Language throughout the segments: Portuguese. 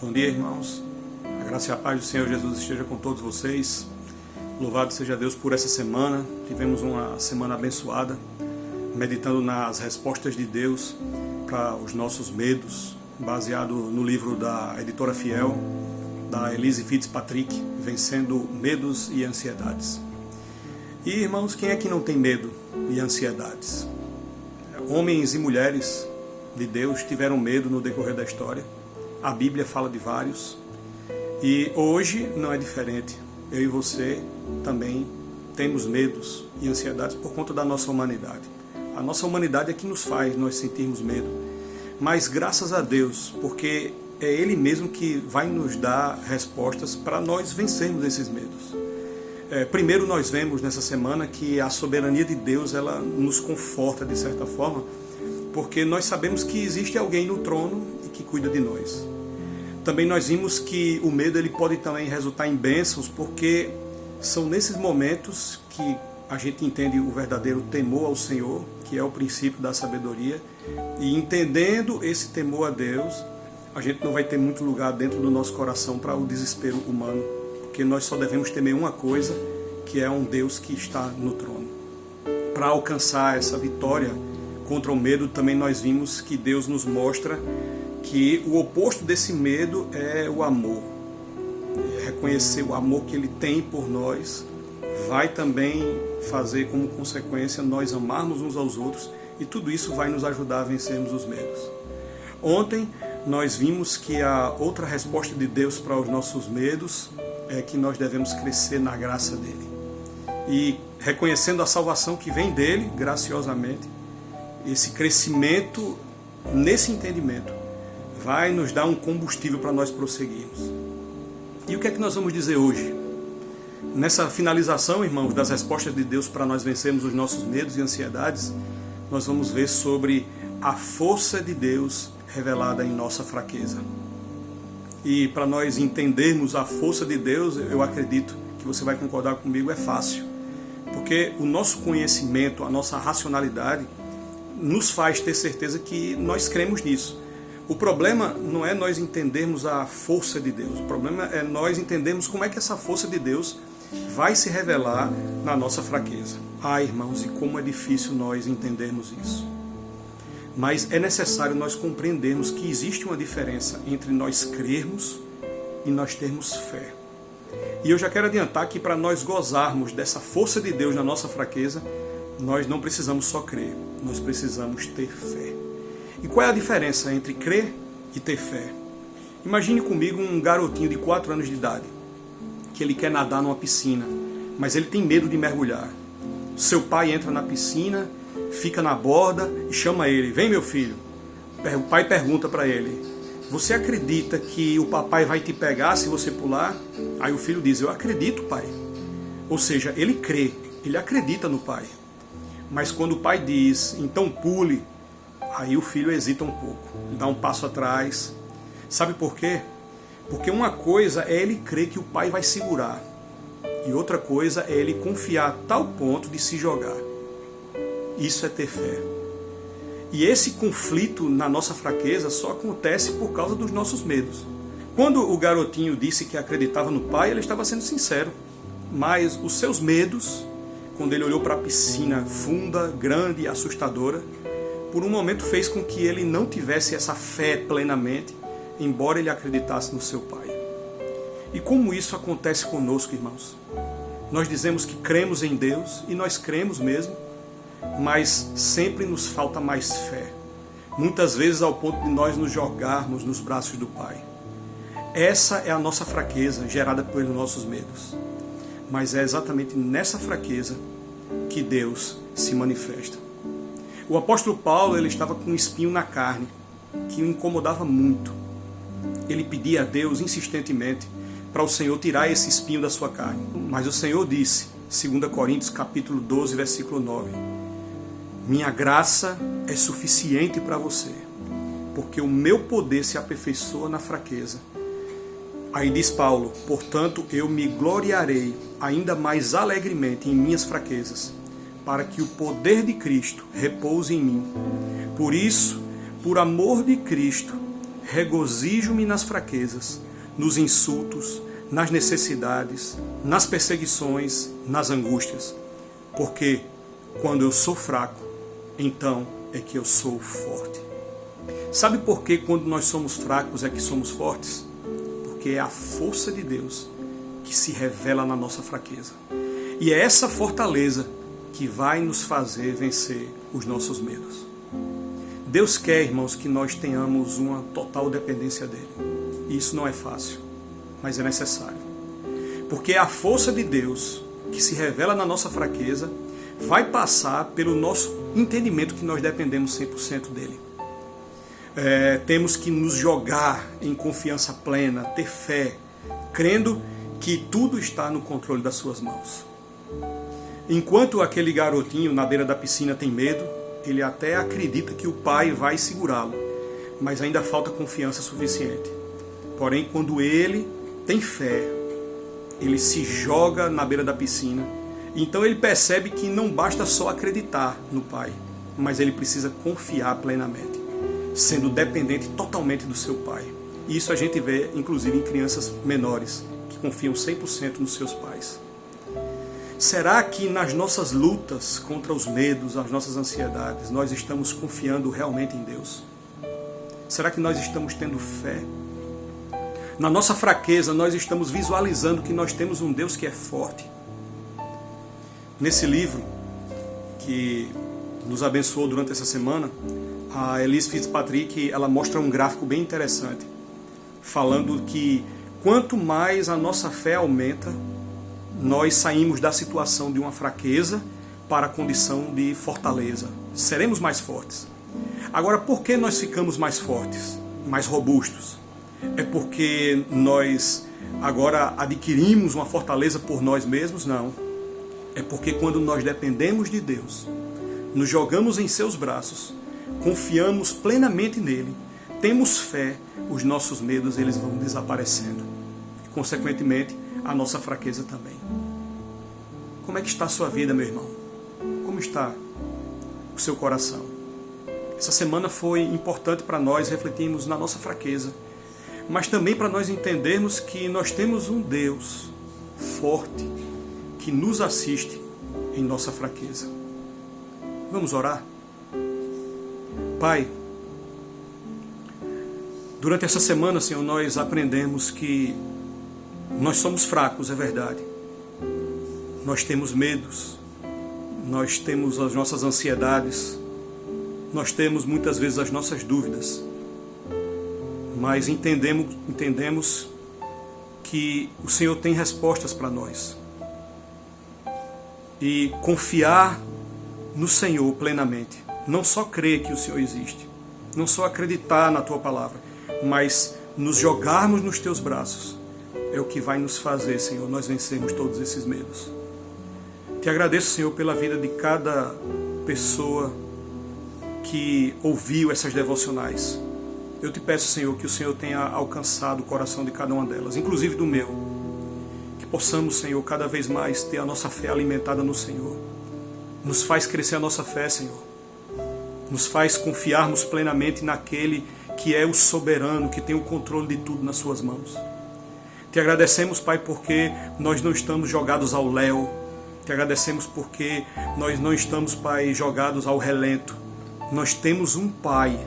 Bom dia, irmãos. A graça e a paz do Senhor Jesus esteja com todos vocês. Louvado seja Deus por essa semana. Tivemos uma semana abençoada, meditando nas respostas de Deus para os nossos medos, baseado no livro da editora Fiel, da Elyse Fitzpatrick, Vencendo Medos e Ansiedades. E, irmãos, quem é que não tem medo e ansiedades? Homens e mulheres de Deus tiveram medo no decorrer da história. A Bíblia fala de vários. E hoje não é diferente. Eu e você também temos medos e ansiedades por conta da nossa humanidade. A nossa humanidade é que nos faz nós sentirmos medo. Mas graças a Deus, porque é Ele mesmo que vai nos dar respostas para nós vencermos esses medos. Primeiro nós vemos nessa semana que a soberania de Deus ela nos conforta de certa forma, porque nós sabemos que existe alguém no trono e que cuida de nós. Também nós vimos que o medo ele pode também resultar em bênçãos, porque são nesses momentos que a gente entende o verdadeiro temor ao Senhor, que é o princípio da sabedoria, e entendendo esse temor a Deus, a gente não vai ter muito lugar dentro do nosso coração para o desespero humano, porque nós só devemos temer uma coisa, que é um Deus que está no trono. Para alcançar essa vitória contra o medo, também nós vimos que Deus nos mostra que o oposto desse medo é o amor. Reconhecer o amor que Ele tem por nós vai também fazer como consequência nós amarmos uns aos outros, e tudo isso vai nos ajudar a vencermos os medos. Ontem nós vimos que a outra resposta de Deus para os nossos medos é que nós devemos crescer na graça dEle. E reconhecendo a salvação que vem dEle, graciosamente, esse crescimento nesse entendimento vai nos dar um combustível para nós prosseguirmos. E o que é que nós vamos dizer hoje? Nessa finalização, irmãos, das respostas de Deus para nós vencermos os nossos medos e ansiedades, nós vamos ver sobre a força de Deus revelada em nossa fraqueza. E para nós entendermos a força de Deus, eu acredito que você vai concordar comigo, é fácil. Porque o nosso conhecimento, a nossa racionalidade, nos faz ter certeza que nós cremos nisso. O problema não é nós entendermos a força de Deus. O problema é nós entendermos como é que essa força de Deus vai se revelar na nossa fraqueza. Ah, irmãos, e como é difícil nós entendermos isso. Mas é necessário nós compreendermos que existe uma diferença entre nós crermos e nós termos fé. E eu já quero adiantar que para nós gozarmos dessa força de Deus na nossa fraqueza, nós não precisamos só crer, nós precisamos ter fé. E qual é a diferença entre crer e ter fé? Imagine comigo um garotinho de 4 anos de idade, que ele quer nadar numa piscina, mas ele tem medo de mergulhar. Seu pai entra na piscina, fica na borda e chama ele: vem meu filho. O pai pergunta para ele: você acredita que o papai vai te pegar se você pular? Aí o filho diz: eu acredito, pai. Ou seja, ele crê, ele acredita no pai. Mas quando o pai diz: então pule, aí o filho hesita um pouco, dá um passo atrás. Sabe por quê? Porque uma coisa é ele crer que o pai vai segurar, e outra coisa é ele confiar a tal ponto de se jogar. Isso é ter fé. E esse conflito na nossa fraqueza só acontece por causa dos nossos medos. Quando o garotinho disse que acreditava no pai, ele estava sendo sincero. Mas os seus medos, quando ele olhou para a piscina funda, grande e assustadora, por um momento fez com que ele não tivesse essa fé plenamente, embora ele acreditasse no seu pai. E como isso acontece conosco, irmãos? Nós dizemos que cremos em Deus, e nós cremos mesmo, mas sempre nos falta mais fé. Muitas vezes ao ponto de nós nos jogarmos nos braços do Pai. Essa é a nossa fraqueza, gerada pelos nossos medos. Mas é exatamente nessa fraqueza que Deus se manifesta. O apóstolo Paulo ele estava com um espinho na carne, que o incomodava muito. Ele pedia a Deus insistentemente para o Senhor tirar esse espinho da sua carne. Mas o Senhor disse, 2 Coríntios capítulo 12, versículo 9, minha graça é suficiente para você, porque o meu poder se aperfeiçoa na fraqueza. Aí diz Paulo, portanto eu me gloriarei ainda mais alegremente em minhas fraquezas, para que o poder de Cristo repouse em mim. Por isso, por amor de Cristo, regozijo-me nas fraquezas, nos insultos, nas necessidades, nas perseguições, nas angústias. Porque quando eu sou fraco, então é que eu sou forte. Sabe por que quando nós somos fracos é que somos fortes? Porque é a força de Deus que se revela na nossa fraqueza. E é essa fortaleza que vai nos fazer vencer os nossos medos. Deus quer, irmãos, que nós tenhamos uma total dependência dele. E isso não é fácil, mas é necessário. Porque a força de Deus que se revela na nossa fraqueza vai passar pelo nosso entendimento que nós dependemos 100% dele. Temos que nos jogar em confiança plena, ter fé, crendo que tudo está no controle das suas mãos. Enquanto aquele garotinho na beira da piscina tem medo, ele até acredita que o pai vai segurá-lo, mas ainda falta confiança suficiente. Porém, quando ele tem fé, ele se joga na beira da piscina, então ele percebe que não basta só acreditar no pai, mas ele precisa confiar plenamente, sendo dependente totalmente do seu pai. E isso a gente vê, inclusive, em crianças menores, que confiam 100% nos seus pais. Será que nas nossas lutas contra os medos, as nossas ansiedades, nós estamos confiando realmente em Deus? Será que nós estamos tendo fé? Na nossa fraqueza, nós estamos visualizando que nós temos um Deus que é forte. Nesse livro, que nos abençoou durante essa semana, a Elyse Fitzpatrick, ela mostra um gráfico bem interessante, falando que quanto mais a nossa fé aumenta, nós saímos da situação de uma fraqueza para a condição de fortaleza. Seremos mais fortes. Agora, por que nós ficamos mais fortes, mais robustos? É porque nós agora adquirimos uma fortaleza por nós mesmos? Não. É porque quando nós dependemos de Deus, nos jogamos em seus braços, confiamos plenamente nele, temos fé, os nossos medos eles vão desaparecendo. E, consequentemente, a nossa fraqueza também. Como é que está a sua vida, meu irmão? Como está o seu coração? Essa semana foi importante para nós refletirmos na nossa fraqueza, mas também para nós entendermos que nós temos um Deus forte que nos assiste em nossa fraqueza. Vamos orar? Pai, durante essa semana, Senhor, nós aprendemos que nós somos fracos, é verdade. Nós temos medos, nós temos as nossas ansiedades, nós temos muitas vezes as nossas dúvidas, mas entendemos que o Senhor tem respostas para nós. E confiar no Senhor plenamente, não só crer que o Senhor existe, não só acreditar na Tua palavra, mas nos jogarmos nos Teus braços, é o que vai nos fazer, Senhor, nós vencermos todos esses medos. Te agradeço, Senhor, pela vida de cada pessoa que ouviu essas devocionais. Eu te peço, Senhor, que o Senhor tenha alcançado o coração de cada uma delas, inclusive do meu. Que possamos, Senhor, cada vez mais ter a nossa fé alimentada no Senhor. Nos faz crescer a nossa fé, Senhor. Nos faz confiarmos plenamente naquele que é o soberano, que tem o controle de tudo nas suas mãos. Te agradecemos, Pai, porque nós não estamos jogados ao léu. Te agradecemos porque nós não estamos, Pai, jogados ao relento. Nós temos um Pai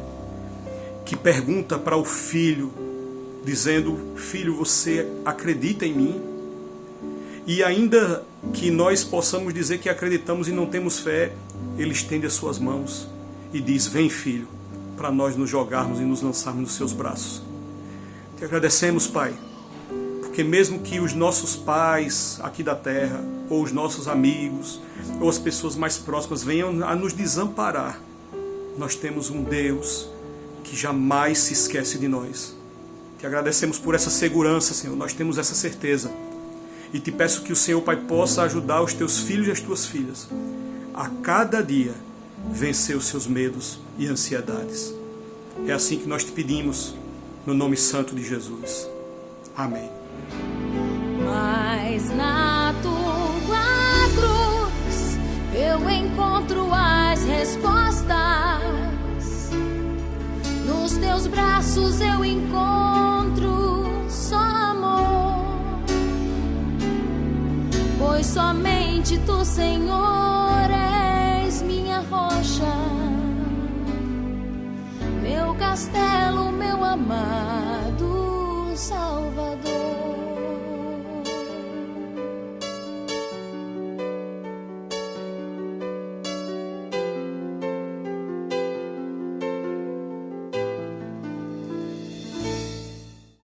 que pergunta para o filho, dizendo: filho, você acredita em mim? E ainda que nós possamos dizer que acreditamos e não temos fé, Ele estende as suas mãos e diz: vem, filho, para nós nos jogarmos e nos lançarmos nos seus braços. Te agradecemos, Pai, porque mesmo que os nossos pais aqui da terra, ou os nossos amigos, ou as pessoas mais próximas venham a nos desamparar, nós temos um Deus que jamais se esquece de nós. Te agradecemos por essa segurança, Senhor, nós temos essa certeza. E te peço que o Senhor, Pai, possa ajudar os teus filhos e as tuas filhas a cada dia vencer os seus medos e ansiedades. É assim que nós te pedimos, no nome santo de Jesus. Amém. Mas na tua cruz eu encontro as respostas. Nos teus braços passos eu encontro só amor, pois somente tu, Senhor, és minha rocha, meu castelo, meu amado Salvador.